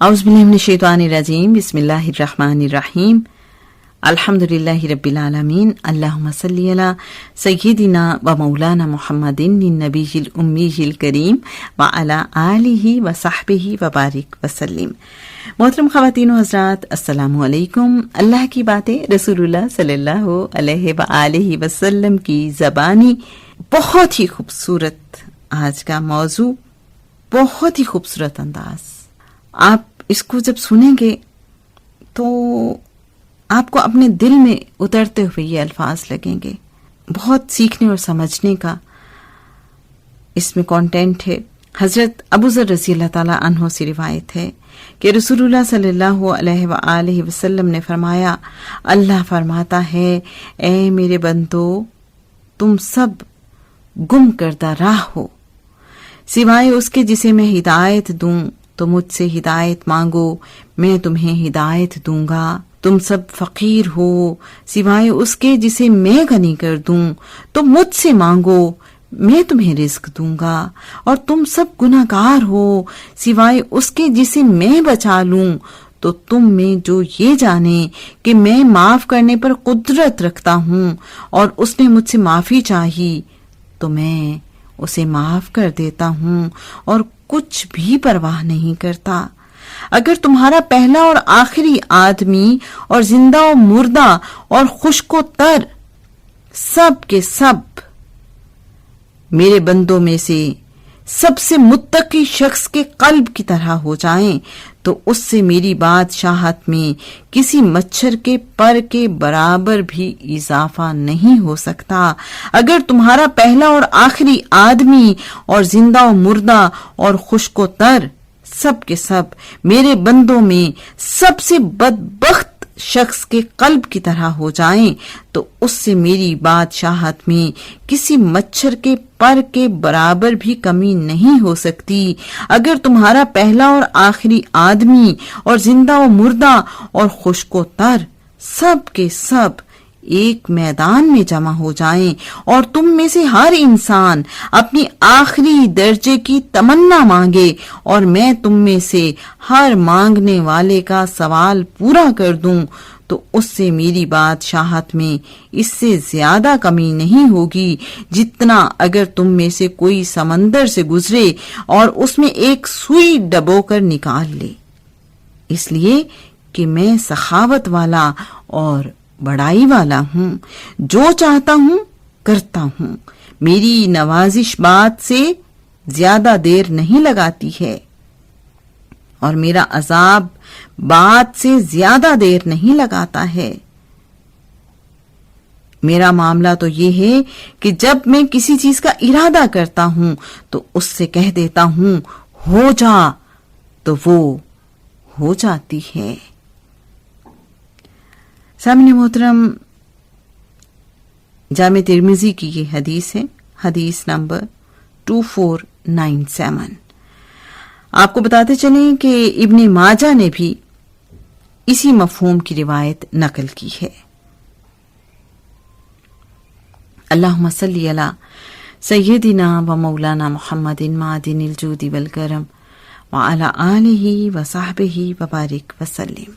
اعوذ باللہ من الشیطان الرجیم بسم اللہ الرحمن الرحیم الحمدللہ رب العالمین اللہم صلی علی سیدنا و مولانا محمد النبی الامی الکریم وعلی آلہ و صحبہ وبارک وسلم۔ محترم خواتین و حضرات، السلام علیکم۔ اللہ کی باتیں رسول اللہ صلی اللہ علیہ وآلہ وسلم کی زبانی بہت ہی خوبصورت آج کا موضوع، بہت ہی خوبصورت انداز۔ آپ اس کو جب سنیں گے تو آپ کو اپنے دل میں اترتے ہوئے یہ الفاظ لگیں گے۔ بہت سیکھنے اور سمجھنے کا اس میں کانٹینٹ ہے۔ حضرت ابو ذر رضی اللہ تعالی عنہ سے روایت ہے کہ رسول اللہ صلی اللہ علیہ وآلہ وسلم نے فرمایا، اللہ فرماتا ہے، اے میرے بندو، تم سب گم کردہ راہ ہو، سوائے اس کے جسے میں ہدایت دوں تو مجھ سے ہدایت مانگو، میں تمہیں ہدایت دوں گا۔ تم سب فقیر ہو، سوائے اس کے جسے میں غنی کر دوں تو مجھ سے مانگو، میں تمہیں رزق دوں گا۔ اور تم سب گناہگار ہو، سوائے اس کے جسے میں بچا لوں تو تم میں جو یہ جانے کہ میں معاف کرنے پر قدرت رکھتا ہوں اور اس نے مجھ سے معافی چاہی تو میں اسے معاف کر دیتا ہوں اور کچھ بھی پرواہ نہیں کرتا۔ اگر تمہارا پہلا اور آخری آدمی اور زندہ و مردہ اور خشک و تر سب کے سب میرے بندوں میں سب سے متقی شخص کے قلب کی طرح ہو جائیں تو اس سے میری بادشاہت میں کسی مچھر کے پر کے برابر بھی اضافہ نہیں ہو سکتا۔ اگر تمہارا پہلا اور آخری آدمی اور زندہ و مردہ اور خشک و تر سب کے سب میرے بندوں میں سب سے بدبخت شخص کے قلب کی طرح ہو جائیں تو اس سے میری بادشاہت میں کسی مچھر کے پر کے برابر بھی کمی نہیں ہو سکتی۔ اگر تمہارا پہلا اور آخری آدمی اور زندہ و مردہ اور خشک و تر سب کے سب ایک میدان میں جمع ہو جائیں اور تم میں سے ہر انسان اپنی آخری درجے کی تمنا مانگے اور میں تم میں سے ہر مانگنے والے کا سوال پورا کر دوں تو اس سے میری بادشاہت میں اس سے زیادہ کمی نہیں ہوگی جتنا اگر تم میں سے کوئی سمندر سے گزرے اور اس میں ایک سوئی ڈبو کر نکال لے، اس لیے کہ میں سخاوت والا اور بڑائی والا ہوں، جو چاہتا ہوں کرتا ہوں، میری نوازش بات سے زیادہ دیر نہیں لگاتی ہے اور میرا عذاب بات سے زیادہ دیر نہیں لگاتا ہے۔ میرا معاملہ تو یہ ہے کہ جب میں کسی چیز کا ارادہ کرتا ہوں تو اس سے کہہ دیتا ہوں ہو جا تو وہ ہو جاتی ہے۔ سامعین محترم، جامع ترمذی کی یہ حدیث ہے، حدیث نمبر 2497۔ آپ کو بتاتے چلیں کہ ابن ماجہ نے بھی اسی مفہوم کی روایت نقل کی ہے۔ اللہم صلی علی سیدنا و مولانا محمد معدن الجود والکرم وعلی آلہ و صحبہ وبارک وسلم۔